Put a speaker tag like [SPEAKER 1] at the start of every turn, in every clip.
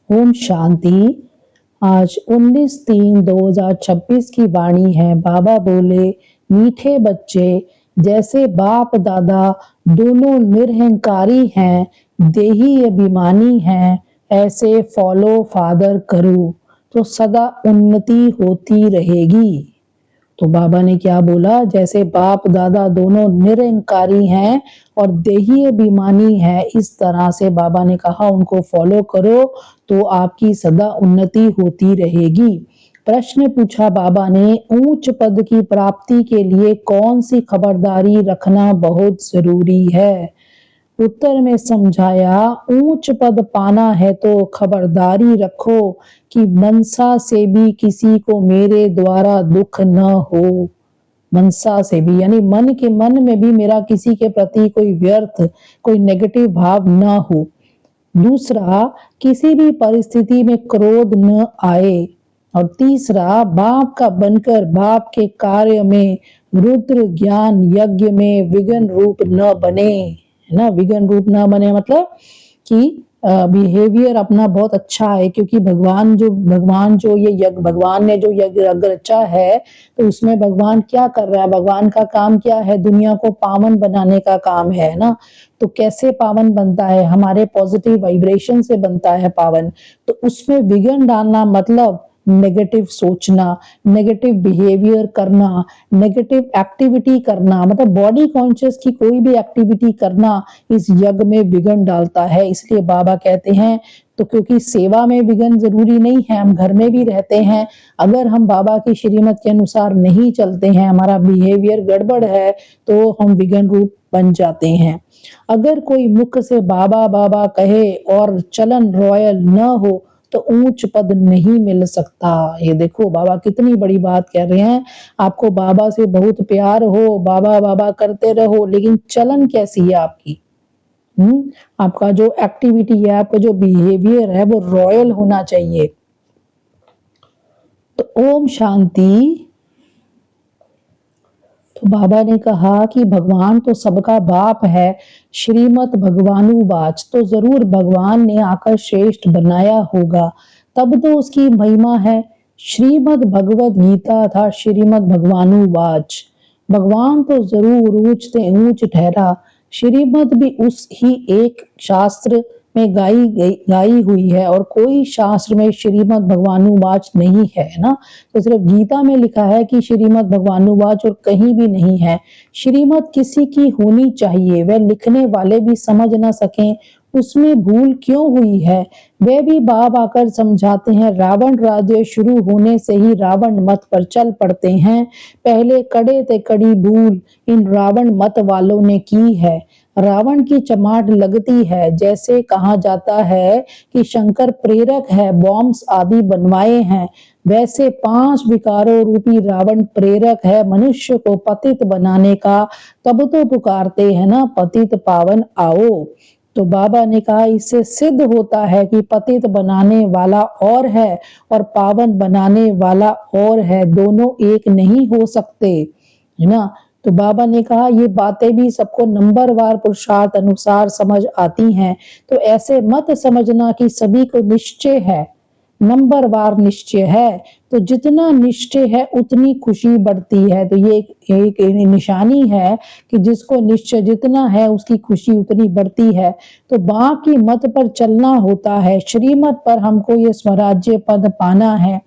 [SPEAKER 1] ओम शांति। आज 19/3/2026 की वाणी है। बाबा बोले, मीठे बच्चे, जैसे बाप दादा दोनों निरहंकारी हैं, देही अभिमानी हैं, ऐसे फॉलो फादर करो तो सदा उन्नति होती रहेगी। तो बाबा ने क्या बोला, जैसे बाप दादा दोनों निरंकारी हैं और देही अभिमानी है, इस तरह से बाबा ने कहा उनको फॉलो करो तो आपकी सदा उन्नति होती रहेगी। प्रश्न पूछा बाबा ने, ऊंच पद की प्राप्ति के लिए कौन सी खबरदारी रखना बहुत जरूरी है। उत्तर में समझाया, ऊंच पद पाना है तो खबरदारी रखो कि मनसा से भी किसी को मेरे द्वारा दुख न हो। मनसा से भी यानी मन में भी मेरा किसी के प्रति कोई व्यर्थ, कोई नेगेटिव भाव न हो। दूसरा, किसी भी परिस्थिति में क्रोध न आए। और तीसरा, बाप का बनकर बाप के कार्य में, रुद्र ज्ञान यज्ञ में विघ्न रूप न बने। है ना, विघ्न रूप न बने मतलब कि बिहेवियर अपना बहुत अच्छा है, क्योंकि भगवान जो ये यज्ञ, भगवान ने जो यज्ञ रचा है, तो उसमें भगवान क्या कर रहा है, भगवान का काम क्या है, दुनिया को पावन बनाने का काम है ना। तो कैसे पावन बनता है, हमारे पॉजिटिव वाइब्रेशन से बनता है पावन। तो उसमें विघ्न डालना मतलब नेगेटिव सोचना, नेगेटिव बिहेवियर करना, नेगेटिव एक्टिविटी करना, मतलब बॉडी कॉन्शियस की कोई भी एक्टिविटी करना इस यज्ञ में विघ्न डालता है। इसलिए बाबा कहते हैं, तो क्योंकि सेवा में विघ्न जरूरी नहीं है, हम घर में भी रहते हैं, अगर हम बाबा की श्रीमत के अनुसार नहीं चलते हैं, हमारा बिहेवियर गड़बड़ है, तो हम विघ्न रूप बन जाते हैं। अगर कोई मुख से बाबा बाबा कहे और चलन रॉयल न हो तो ऊंच पद नहीं मिल सकता। ये देखो बाबा कितनी बड़ी बात कह रहे हैं। आपको बाबा से बहुत प्यार हो, बाबा बाबा करते रहो, लेकिन चलन कैसी है आपकी, आपका जो एक्टिविटी है, आपका जो बिहेवियर है, वो रॉयल होना चाहिए। तो ओम शांति। तो बाबा ने कहा कि भगवान तो सबका बाप है, श्रीमत भगवानुवाच, तो जरूर भगवान ने आकर श्रेष्ठ बनाया होगा, तब तो उसकी महिमा है। श्रीमद भगवत गीता था श्रीमद भगवानुवाच। भगवान तो जरूर ऊंच से ऊंच ठहरा, श्रीमद भी उस ही एक शास्त्र में गाई हुई है, और कोई शास्त्र में श्रीमद भगवानुवाच नहीं है ना। तो सिर्फ गीता में लिखा है कि श्रीमद भगवानुवाच, और कहीं भी नहीं है। श्रीमद किसी की होनी चाहिए, वह लिखने वाले भी समझ ना सकें उसमें भूल क्यों हुई है, वे भी बाप आकर समझाते हैं। रावण राज्य शुरू होने से ही रावण मत पर चल पड़ते हैं, पहले कड़े ते कड़ी भूल इन रावण मत वालों ने की है। रावण की चमाट लगती है, जैसे कहा जाता है कि शंकर प्रेरक है, बॉम्ब्स आदि बनवाए हैं, वैसे 5 विकारों रूपी रावण प्रेरक है मनुष्य को पतित बनाने का। तब तो पुकारते हैं ना, पतित पावन आओ। तो बाबा ने कहा, इससे सिद्ध होता है कि पतित बनाने वाला और है और पावन बनाने वाला और है, दोनों एक नहीं हो सकते, है ना। तो बाबा ने कहा, ये बातें भी सबको नंबरवार पुरुषार्थ अनुसार समझ आती हैं, तो ऐसे मत समझना कि सभी को निश्चय है, नंबरवार निश्चय है। तो जितना निश्चय है उतनी खुशी बढ़ती है। तो ये एक निशानी है कि जिसको निश्चय जितना है उसकी खुशी उतनी बढ़ती है। तो बाप की मत पर चलना होता है, श्रीमत पर हमको ये स्वराज्य पद पाना है।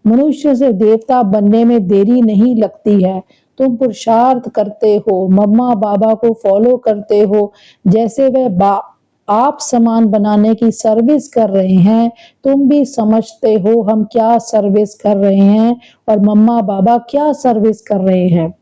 [SPEAKER 1] मनुष्य से देवता बनने में देरी नहीं लगती है। तुम पुरुषार्थ करते हो, मम्मा बाबा को फॉलो करते हो, जैसे वह आप समान बनाने की सर्विस कर रहे हैं, तुम भी समझते हो हम क्या सर्विस कर रहे हैं और मम्मा बाबा क्या सर्विस कर रहे हैं।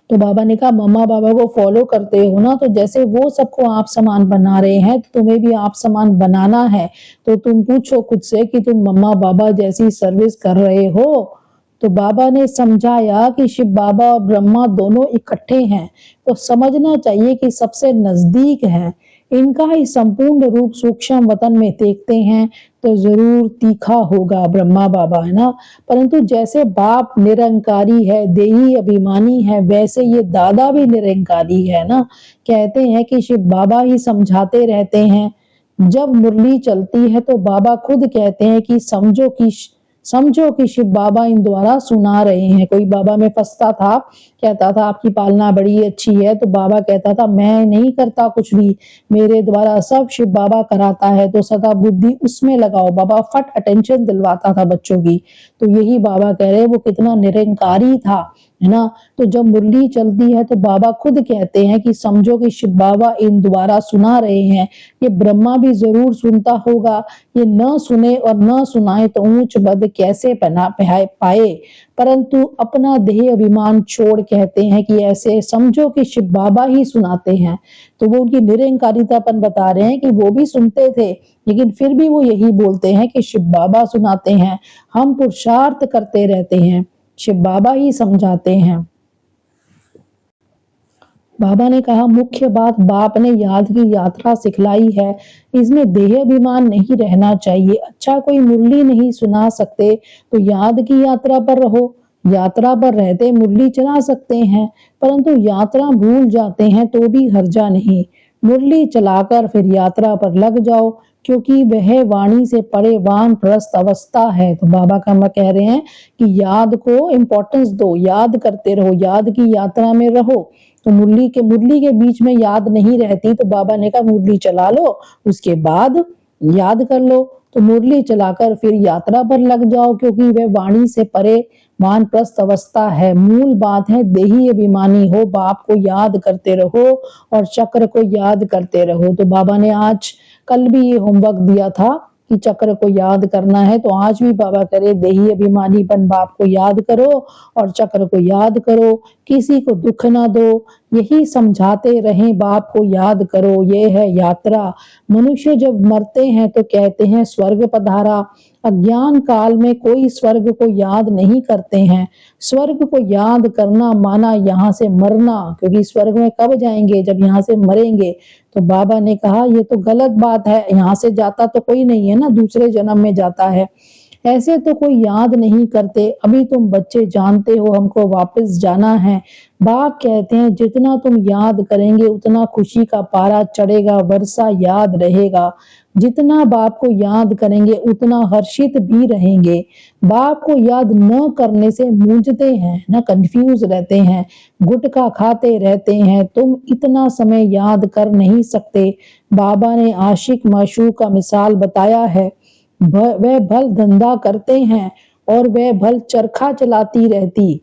[SPEAKER 1] तो बाबा ने कहा, मम्मा बाबा को फॉलो करते हो ना, तो जैसे वो सबको आप समान बना रहे हैं, तो तुम्हें भी आप समान बनाना है। तो तुम पूछो खुद से कि तुम मम्मा बाबा जैसी सर्विस कर रहे हो। तो बाबा ने समझाया कि शिव बाबा और ब्रह्मा दोनों इकट्ठे हैं, तो समझना चाहिए कि सबसे नजदीक है, इनका ही संपूर्ण रूप सूक्ष्म वतन में देखते हैं तो जरूर तीखा होगा ब्रह्मा बाबा, है ना। परंतु जैसे बाप निरंकारी है, देही अभिमानी है, वैसे ये दादा भी निरंकारी है ना। कहते हैं कि शिव बाबा ही समझाते रहते हैं, जब मुरली चलती है तो बाबा खुद कहते हैं कि समझो कि शिव बाबा इन द्वारा सुना रहे हैं। कोई बाबा में फंसता था, कहता था आपकी पालना बड़ी अच्छी है, तो बाबा कहता था मैं नहीं करता कुछ भी, मेरे द्वारा सब शिव बाबा कराता है, तो सदा बुद्धि उसमें लगाओ। बाबा फट अटेंशन दिलवाता था बच्चों की। तो यही बाबा कह रहे हैं वो कितना निरंकारी था, है ना। तो जब मुरली चलती है तो बाबा खुद कहते हैं कि समझो कि शिव बाबा इन द्वारा सुना रहे हैं। ये ब्रह्मा भी जरूर सुनता होगा, ये न सुने और न सुनाए तो ऊंच पद कैसे पाए। परंतु अपना देह अभिमान छोड़ कहते हैं कि ऐसे समझो कि शिव बाबा ही सुनाते हैं। तो वो उनकी निरंकारितापन बता रहे हैं कि वो भी सुनते थे, लेकिन फिर भी वो यही बोलते हैं कि शिव बाबा सुनाते हैं, हम पुरुषार्थ करते रहते हैं, शिव बाबा ही समझाते हैं। बाबा ने कहा मुख्य बात बाप ने याद की यात्रा सिखलाई है, इसमें देह अभिमान नहीं रहना चाहिए। अच्छा कोई मुरली नहीं सुना सकते तो याद की यात्रा पर रहो, यात्रा पर रहते मुरली चला सकते हैं, परंतु यात्रा भूल जाते हैं तो भी हर्जा नहीं। मुरली चलाकर फिर यात्रा पर लग जाओ, क्योंकि वह वाणी से परे वानप्रस्थ अवस्था है। तो बाबा का मैं कह रहे हैं कि याद को इम्पोर्टेंस दो, याद करते रहो, याद की यात्रा में रहो। तो मुरली के बीच में याद नहीं रहती, तो बाबा ने कहा मुरली चला लो, उसके बाद याद कर लो। तो मुरली चलाकर फिर यात्रा पर लग जाओ, क्योंकि वह वाणी से परे वानप्रस्थ अवस्था है। मूल बात है देही अभिमानी हो, बाप को याद करते रहो और चक्र को याद करते रहो। तो बाबा ने आज कल भी ये होमवर्क दिया था कि चक्र को याद करना है, तो आज भी बाबा करे देही अभिमानीपन बाप को याद करो और चक्र को याद करो, किसी को दुख ना दो, यही समझाते रहें बाप को याद करो। ये है यात्रा। मनुष्य जब मरते हैं तो कहते हैं स्वर्ग पधारा, अज्ञान काल में कोई स्वर्ग को याद नहीं करते हैं। स्वर्ग को याद करना माना यहाँ से मरना, क्योंकि स्वर्ग में कब जाएंगे, जब यहाँ से मरेंगे। तो बाबा ने कहा ये तो गलत बात है, यहाँ से जाता तो कोई नहीं है ना, दूसरे जन्म में जाता है। ऐसे तो कोई याद नहीं करते, अभी तुम बच्चे जानते हो हमको वापस जाना है। बाप कहते हैं जितना तुम याद करेंगे उतना खुशी का पारा चढ़ेगा, वर्षा याद रहेगा। जितना बाप को याद करेंगे उतना हर्षित भी रहेंगे। बाप को याद न करने से मूंझते हैं ना, कंफ्यूज रहते हैं, गुटखा खाते रहते हैं, तुम इतना समय याद कर नहीं सकते। बाबा ने आशिक माशूक का मिसाल बताया है, वह भल धंधा करते हैं और वह भल चरखा चलाती रहती।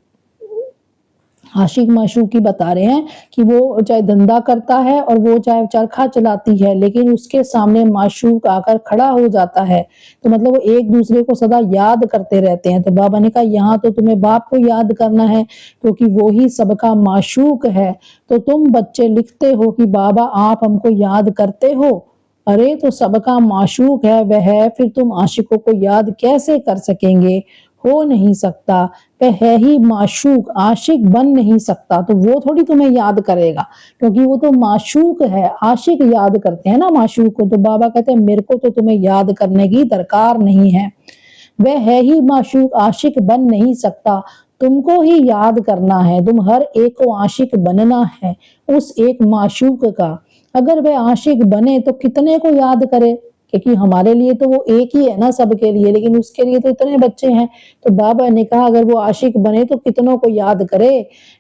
[SPEAKER 1] आशिक माशूक की बता रहे हैं कि वो चाहे धंधा करता है और वो चाहे चरखा चलाती है, लेकिन उसके सामने माशूक आकर खड़ा हो जाता है, तो मतलब वो एक दूसरे को सदा याद करते रहते हैं। तो बाबा ने कहा यहाँ तो तुम्हें बाप को याद करना है, क्योंकि वो ही सबका माशूक है। तो तुम बच्चे लिखते हो कि बाबा आप हमको याद करते हो, अरे तो सबका माशूक है वह, फिर तुम आशिकों को याद कैसे कर सकेंगे, हो नहीं सकता। वह है ही माशूक, आशिक बन नहीं सकता, तो वो थोड़ी तुम्हें याद करेगा, क्योंकि वो तो माशूक है। आशिक याद करते हैं ना माशूक को। तो बाबा कहते हैं मेरे को तो तुम्हें याद करने की दरकार नहीं है, वह है ही माशूक, आशिक बन नहीं सकता। तुमको ही याद करना है, तुम हर एक को आशिक बनना है उस एक माशूक का। अगर वह आशिक बने तो कितने को याद करे, क्योंकि हमारे लिए तो वो एक ही है ना सबके लिए, लेकिन उसके लिए तो इतने बच्चे हैं। तो बाबा ने कहा अगर वो आशिक बने तो कितनों को याद करे,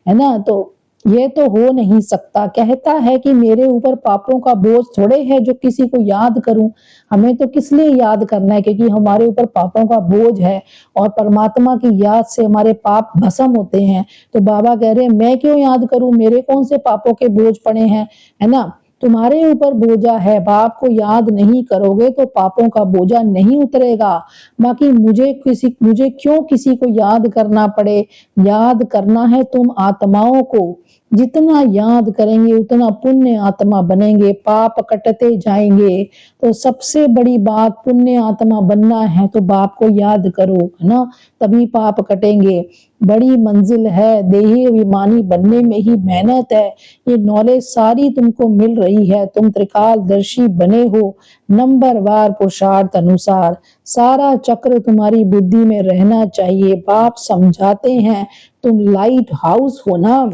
[SPEAKER 1] है ना। तो ये तो हो नहीं सकता। कहता है कि मेरे ऊपर पापों का बोझ थोड़े है जो किसी को याद करूं, हमें तो किस लिए याद करना है, क्योंकि हमारे ऊपर पापों का बोझ है और परमात्मा की याद से हमारे पाप भस्म होते हैं। तो बाबा कह रहे हैं मैं क्यों याद करूं, मेरे कौन से पापों के बोझ पड़े हैं, है ना। तुम्हारे ऊपर बोझा है, बाप को याद नहीं करोगे तो पापों का बोझा नहीं उतरेगा। बाकी मुझे क्यों किसी को याद करना पड़े, याद करना है तुम आत्माओं को। जितना याद करेंगे उतना पुण्य आत्मा बनेंगे, पाप कटते जाएंगे। तो सबसे बड़ी बात पुण्य आत्मा बनना है तो बाप को याद करो, है ना, तभी पाप कटेंगे। बड़ी मंजिल है, देही अभिमानी बनने में ही मेहनत है। ये नॉलेज सारी तुमको मिल रही है, तुम त्रिकालदर्शी बने हो नंबर वार पुरुषार्थ अनुसार। सारा चक्र तुम्हारी बुद्धि में रहना चाहिए। बाप समझाते हैं तुम लाइट हाउस हो ना,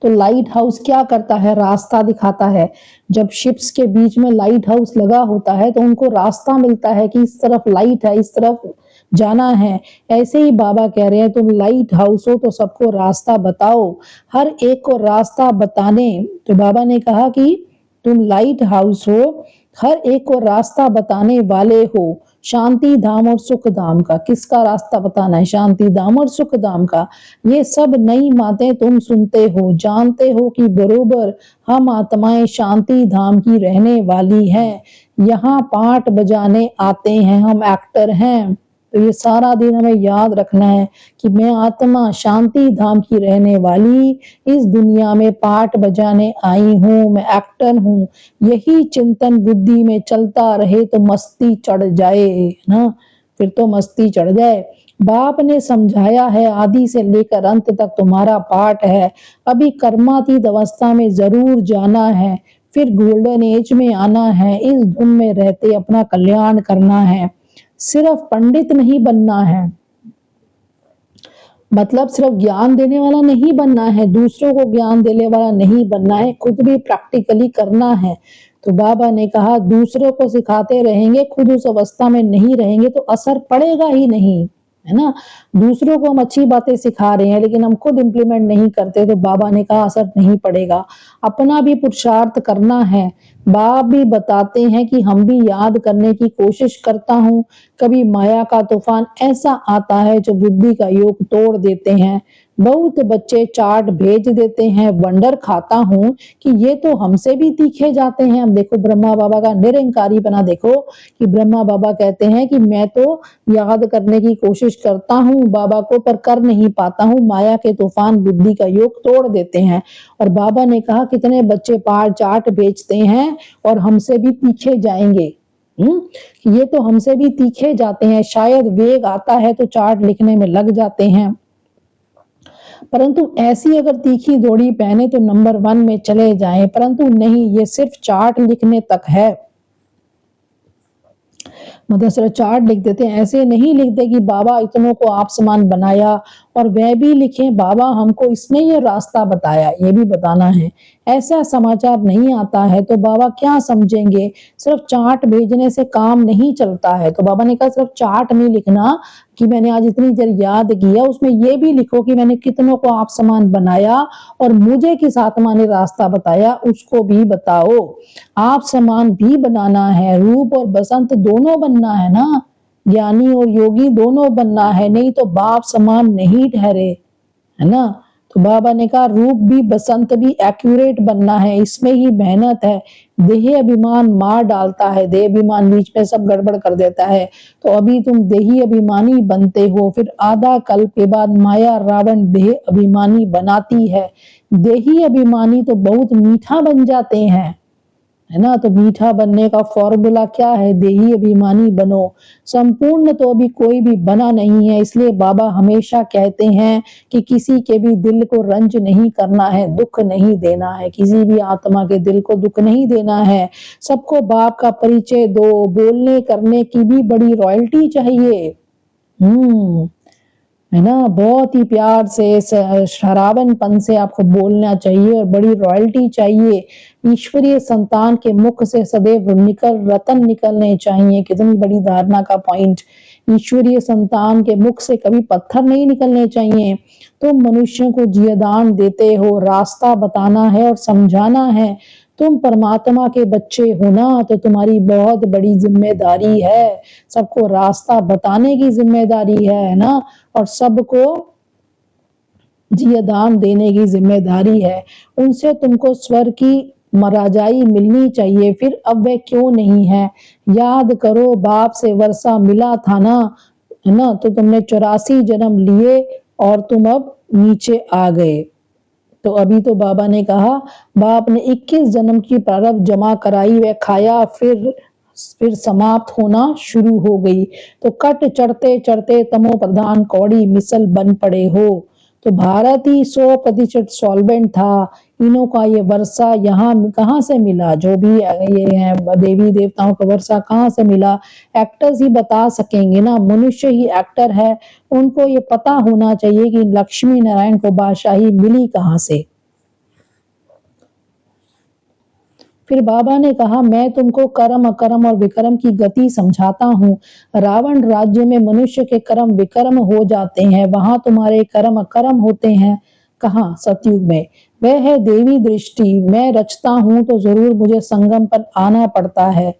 [SPEAKER 1] तो लाइट हाउस क्या करता है? रास्ता दिखाता है। जब शिप्स के बीच में लाइट हाउस लगा होता है तो उनको रास्ता मिलता है कि इस तरफ लाइट है, इस तरफ जाना है। ऐसे ही बाबा कह रहे हैं तुम लाइट हाउस हो तो सबको रास्ता बताओ, हर एक को रास्ता बताने। तो बाबा ने कहा कि तुम लाइट हाउस हो, हर एक को रास्ता बताने वाले हो। शांति धाम और सुख धाम का, किसका रास्ता बताना है? शांति धाम और सुख धाम का। ये सब नई बातें तुम सुनते हो, जानते हो कि बरोबर हम आत्माएं शांति धाम की रहने वाली हैं। यहाँ पाठ बजाने आते हैं, हम एक्टर हैं। तो ये सारा दिन हमें याद रखना है कि मैं आत्मा शांति धाम की रहने वाली इस दुनिया में पाठ बजाने आई हूँ, मैं एक्टर हूँ। यही चिंतन बुद्धि में चलता रहे तो मस्ती चढ़ जाए ना, फिर तो मस्ती चढ़ जाए। बाप ने समझाया है आदि से लेकर अंत तक तुम्हारा पाठ है। अभी कर्मातीत अवस्था में जरूर जाना है, फिर गोल्डन एज में आना है। इस धुन में रहते अपना कल्याण करना है। सिर्फ पंडित नहीं बनना है, मतलब सिर्फ ज्ञान देने वाला नहीं बनना है, दूसरों को ज्ञान देने वाला नहीं बनना है, खुद भी प्रैक्टिकली करना है। तो बाबा ने कहा दूसरों को सिखाते रहेंगे, खुद उस अवस्था में नहीं रहेंगे तो असर पड़ेगा ही नहीं, है ना। दूसरों को हम अच्छी बातें सिखा रहे हैं लेकिन हम खुद इम्प्लीमेंट नहीं करते तो बाबा ने कहा असर नहीं पड़ेगा। अपना भी पुरुषार्थ करना है। बाप भी बताते हैं कि हम भी याद करने की कोशिश करता हूँ। कभी माया का तूफान ऐसा आता है जो बुद्धि का योग तोड़ देते हैं। बहुत बच्चे चार्ट भेज देते हैं, वंडर खाता हूँ कि ये तो हमसे भी तीखे जाते हैं। अब देखो ब्रह्मा बाबा का निरंकारी बना, देखो कि ब्रह्मा बाबा कहते हैं कि मैं तो याद करने की कोशिश करता हूँ बाबा को पर कर नहीं पाता हूँ, माया के तूफान बुद्धि का योग तोड़ देते हैं। और बाबा ने कहा कितने बच्चे पार चार्ट भेजते हैं और हमसे भी तीखे जाएंगे। ये तो हमसे भी तीखे जाते हैं, शायद वेग आता है तो चार्ट लिखने में लग जाते हैं, परंतु ऐसी अगर तीखी दौड़ी पहने तो नंबर 1 में चले जाएं। परंतु नहीं, ये सिर्फ चार्ट लिखने तक है। मतलब सिर्फ चार्ट लिख देते हैं, ऐसे नहीं लिखते कि बाबा इतनों को आप समान बनाया, और वह भी लिखे बाबा हमको इसने ये रास्ता बताया, ये भी बताना है। ऐसा समाचार नहीं आता है तो बाबा क्या समझेंगे? सिर्फ चार्ट भेजने से काम नहीं चलता है। तो बाबा ने कहा सिर्फ चार्ट नहीं लिखना कि मैंने आज इतनी देर याद किया, उसमें ये भी लिखो कि मैंने कितनों को आप समान बनाया और मुझे किस आत्मा ने रास्ता बताया उसको भी बताओ। आप समान भी बनाना है, रूप और बसंत दोनों बनना है ना, ज्ञानी और योगी दोनों बनना है, नहीं तो बाप समान नहीं ठहरे, है ना। तो बाबा ने कहा रूप भी बसंत भी एक्यूरेट बनना है, इसमें ही मेहनत है। देही अभिमान मार डालता है, देह अभिमान बीच में सब गड़बड़ कर देता है। तो अभी तुम देही अभिमानी बनते हो, फिर आधा कल्प के बाद माया रावण देह अभिमानी बनाती है। देही अभिमानी तो बहुत मीठा बन जाते हैं, है ना। तो मीठा बनने का फॉर्मूला क्या है? देही अभिमानी बनो। संपूर्ण तो अभी कोई भी बना नहीं है, इसलिए बाबा हमेशा कहते हैं कि किसी के भी दिल को रंज नहीं करना है, दुख नहीं देना है, किसी भी आत्मा के दिल को दुख नहीं देना है। सबको बाप का परिचय दो, बोलने करने की भी बड़ी रॉयल्टी चाहिए। है ना, बहुत ही प्यार से शराबनपन से आपको बोलना चाहिए और बड़ी रॉयल्टी चाहिए। ईश्वरीय संतान के मुख से सदैव रतन निकलने चाहिए। कितनी बड़ी धारणा का पॉइंट। ईश्वरीय संतान के मुख से कभी पत्थर नहीं निकलने चाहिए। तुम मनुष्यों को जियदान देते हो, रास्ता बताना है और समझाना है। तुम परमात्मा के बच्चे हो ना, तो तुम्हारी बहुत बड़ी जिम्मेदारी है, सबको रास्ता बताने की जिम्मेदारी है ना, और सबको जियदान देने की जिम्मेदारी है। उनसे तुमको स्वर की मराजाई मिलनी चाहिए, फिर अब वह क्यों नहीं है? याद करो बाप से वर्षा मिला था ना, है ना, तो तुमने 84 जन्म लिए और तुम अब नीचे आ गए। तो अभी तो बाबा ने कहा बाप ने 21 जन्म की प्रारब्ध जमा कराई, वह खाया, फिर समाप्त होना शुरू हो गई। तो कट चढ़ते चढ़ते तमो प्रधान कौड़ी मिसल बन पड़े हो। तो भारत ही 100% सॉल्वेंट था। इनों का ये वर्षा यहाँ कहाँ से मिला? जो भी ये है देवी देवताओं का वर्षा कहाँ से मिला? एक्टर्स ही बता सकेंगे ना, मनुष्य ही एक्टर है। उनको ये पता होना चाहिए कि लक्ष्मी नारायण को बादशाही मिली कहाँ से। फिर बाबा ने कहा, मैं तुमको कर्म अकर्म और विकर्म की गति समझाता हूँ। रावण राज्य में मनुष्य के कर्म विकर्म हो जाते हैं, वहां तुम्हारे कर्म अकर्म होते हैं। कहाँ? सतयुग में। वह है देवी दृष्टि, मैं रचता हूँ तो जरूर मुझे संगम पर आना पड़ता है।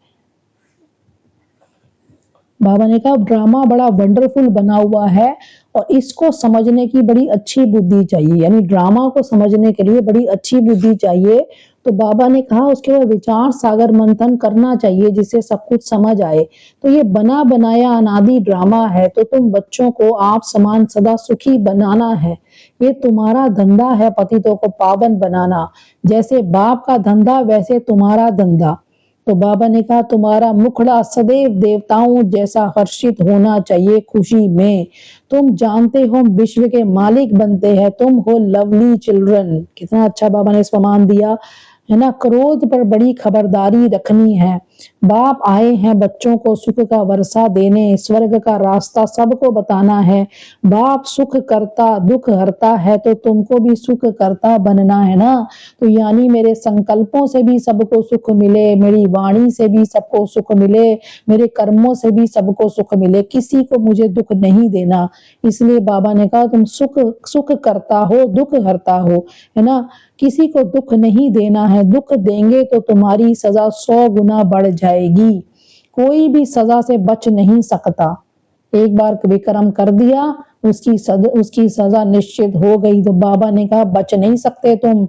[SPEAKER 1] बाबा ने कहा, ड्रामा बड़ा वंडरफुल बना हुआ है और इसको समझने की बड़ी अच्छी बुद्धि चाहिए, यानी ड्रामा को समझने के लिए बड़ी अच्छी बुद्धि चाहिए। तो बाबा ने कहा उसके बाद विचार सागर मंथन करना चाहिए जिससे सब कुछ समझ आए। तो ये बना बनाया अनादि ड्रामा है, तो तुम बच्चों को आप समान सदा सुखी बनाना है। ये तुम्हारा धंधा है, पतितों को पावन बनाना। जैसे बाप का धंधा वैसे तुम्हारा धंधा। तो बाबा ने कहा, तुम्हारा मुखड़ा सदैव देवताओं जैसा हर्षित होना चाहिए खुशी में। तुम जानते हो विश्व के मालिक बनते हैं, तुम हो लवली चिल्ड्रन। कितना अच्छा बाबा ने फरमान दिया है ना। क्रोध पर बड़ी खबरदारी रखनी है। बाप आए हैं बच्चों को सुख का वर्षा देने, स्वर्ग का रास्ता सबको बताना है। बाप सुख करता दुख हरता है, तो तुमको भी सुख करता बनना है ना। तो यानी मेरे संकल्पों से भी सबको सुख मिले, मेरी वाणी से भी सबको सुख मिले, मेरे कर्मों से भी सबको सुख मिले, किसी को मुझे दुख नहीं देना। इसलिए बाबा ने कहा तुम सुख सुख करता हो दुख हरता हो, है ना। किसी को दुख नहीं देना है, दुख देंगे तो तुम्हारी सजा 100 गुना बढ़ जाएगी। कोई भी सजा से बच नहीं सकता। एक बार विक्रम कर दिया, उसकी सजा निश्चित हो गई। तो बाबा ने कहा बच नहीं सकते तुम।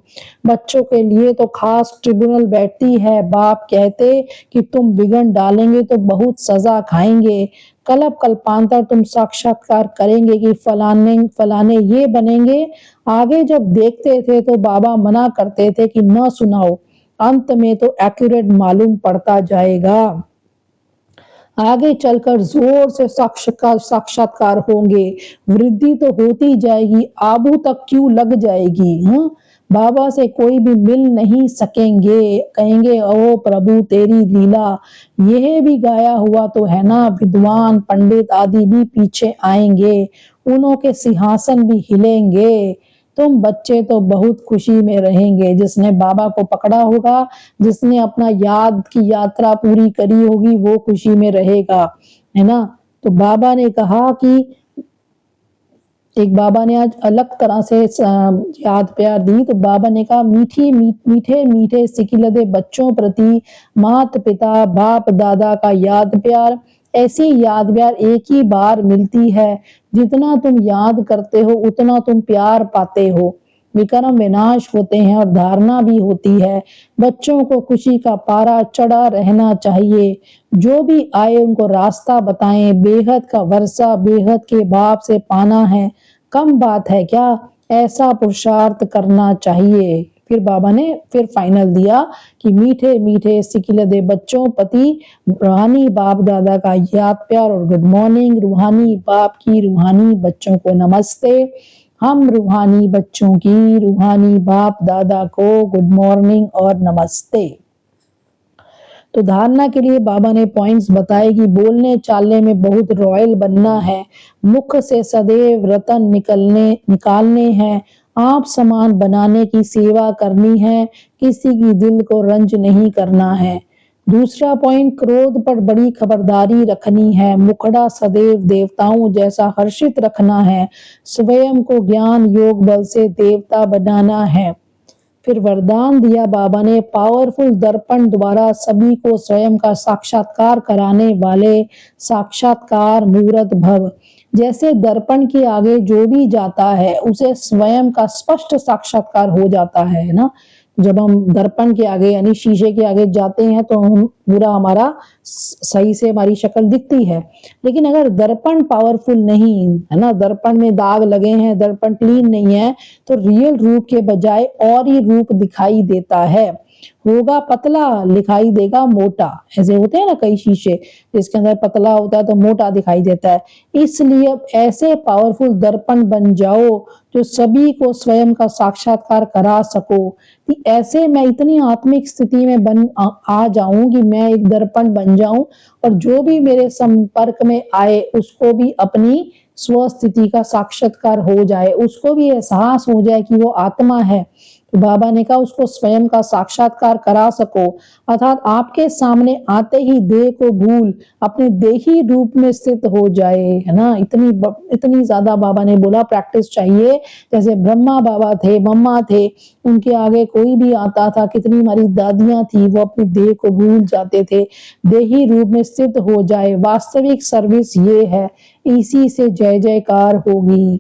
[SPEAKER 1] बच्चों के लिए तो खास ट्रिब्यूनल बैठती है। बाप कहते कि तुम बिगड़ डालेंगे तो बहुत सजा खाएंगे। कल्प कल्पांतर तुम साक्षात्कार करेंगे कि फलाने फलाने ये बनेंगे। आगे जब देखते थे तो बाबा मना करते थे कि न सुनाओ, अंत में तो एक्यूरेट मालूम पड़ता जाएगा। आगे चलकर जोर से साक्षात्कार होंगे, वृद्धि तो होती जाएगी, आबू तक क्यों लग जाएगी। बाबा से कोई भी मिल नहीं सकेंगे, कहेंगे ओ प्रभु तेरी लीला। यह भी गाया हुआ तो है ना, विद्वान पंडित आदि भी पीछे आएंगे, उन्हों के सिंहासन भी हिलेंगे। तुम बच्चे तो बहुत खुशी में रहेंगे। जिसने बाबा को पकड़ा होगा, जिसने अपना याद की यात्रा पूरी करी होगी, वो खुशी में रहेगा, है ना। तो बाबा ने कहा कि एक बाबा ने आज अलग तरह से याद प्यार दी। तो बाबा ने कहा मीठे मीठे सिकिलदे बच्चों प्रति मात पिता बाप दादा का याद प्यार। ऐसी याद प्यार एक ही बार मिलती है। जितना तुम याद करते हो उतना तुम प्यार पाते हो। विक्रम विनाश होते हैं और धारणा भी होती है। बच्चों को खुशी का पारा चढ़ा रहना चाहिए। जो भी आए उनको रास्ता बताएं। बेहद का वर्षा बेहद के बाप से पाना है, कम बात है क्या। ऐसा पुरुषार्थ करना चाहिए। फिर बाबा ने फिर फाइनल दिया कि मीठे मीठे सिकिलदे बच्चों पति रूहानी बाप दादा का याद प्यार और गुड मॉर्निंग। रूहानी बाप की रूहानी बच्चों को नमस्ते। हम रूहानी बच्चों की रूहानी बाप दादा को गुड मॉर्निंग और नमस्ते। तो धारणा के लिए बाबा ने पॉइंट्स बताए कि बोलने चालने में बहुत रॉयल बनना है, मुख से सदैव रतन निकालने हैं, आप समान बनाने की सेवा करनी है, किसी की दिल को रंज नहीं करना है। दूसरा पॉइंट, क्रोध पर बड़ी खबरदारी रखनी है, मुखड़ा सदैव देवताओं जैसा हर्षित रखना है, स्वयं को ज्ञान योग बल से देवता बनाना है। फिर वरदान दिया बाबा ने, पावरफुल दर्पण द्वारा सभी को स्वयं का साक्षात्कार कराने वाले साक्षात्कार मूर्त भव। जैसे दर्पण के आगे जो भी जाता है उसे स्वयं का स्पष्ट साक्षात्कार हो जाता है ना। जब हम दर्पण के आगे यानी शीशे के आगे जाते हैं तो हम पूरा हमारा सही से हमारी शक्ल दिखती है। लेकिन अगर दर्पण पावरफुल नहीं है ना, दर्पण में दाग लगे हैं, दर्पण क्लीन नहीं है, तो रियल रूप के बजाय और ही रूप दिखाई देता है। होगा पतला दिखाई देगा मोटा। ऐसे होते हैं ना कई शीशे, जिसके अंदर पतला होता है तो मोटा दिखाई देता है। इसलिए ऐसे पावरफुल दर्पण बन जाओ जो सभी को स्वयं का साक्षात्कार करा सको। कि ऐसे मैं इतनी आत्मिक स्थिति में आ जाऊं कि मैं एक दर्पण बन जाऊं और जो भी मेरे संपर्क में आए उसको भी अपनी स्वस्थिति का साक्षात्कार हो जाए, उसको भी एहसास हो जाए कि वो आत्मा है। तो बाबा ने कहा उसको स्वयं का साक्षात्कार करा सको, अर्थात आपके सामने आते ही देह को भूल अपने देही रूप में स्थित हो जाए, है ना। इतनी ज्यादा बाबा ने बोला प्रैक्टिस चाहिए। जैसे ब्रह्मा बाबा थे, मम्मा थे, उनके आगे कोई भी आता था, कितनी हमारी दादियां थी, वो अपनी देह को भूल जाते थे, देही रूप में स्थित हो जाए। वास्तविक सर्विस ये है, इसी से जय जयकार होगी।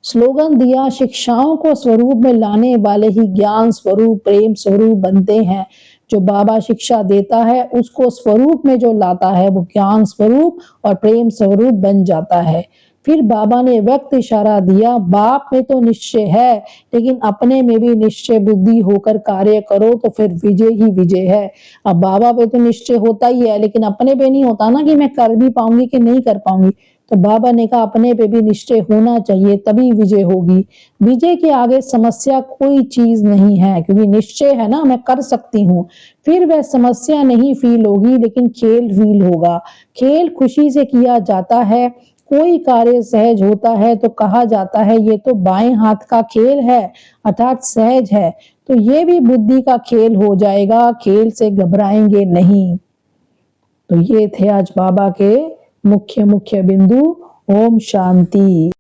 [SPEAKER 1] स्लोगन दिया, शिक्षाओं को स्वरूप में लाने वाले ही ज्ञान स्वरूप प्रेम स्वरूप बनते हैं। जो बाबा शिक्षा देता है उसको स्वरूप में जो लाता है वो ज्ञान स्वरूप और प्रेम स्वरूप बन जाता है। फिर बाबा ने व्यक्त इशारा दिया, बाप में तो निश्चय है लेकिन अपने में भी निश्चय बुद्धि होकर कार्य करो तो फिर विजय ही विजय है। अब बाबा पे तो निश्चय होता ही है लेकिन अपने पे नहीं होता ना कि मैं कर भी पाऊंगी कि नहीं कर पाऊंगी। तो बाबा ने कहा अपने पे भी निश्चय होना चाहिए, तभी विजय होगी। विजय के आगे समस्या कोई चीज नहीं है, क्योंकि निश्चय है ना, मैं कर सकती हूँ। फिर वह समस्या नहीं फील होगी लेकिन खेल फील होगा। खेल खुशी से किया जाता है। कोई कार्य सहज होता है तो कहा जाता है ये तो बाएं हाथ का खेल है, अर्थात सहज है। तो ये भी बुद्धि का खेल हो जाएगा, खेल से घबराएंगे नहीं। तो ये थे आज बाबा के मुख्य मुख्य बिंदु। ओम शांति।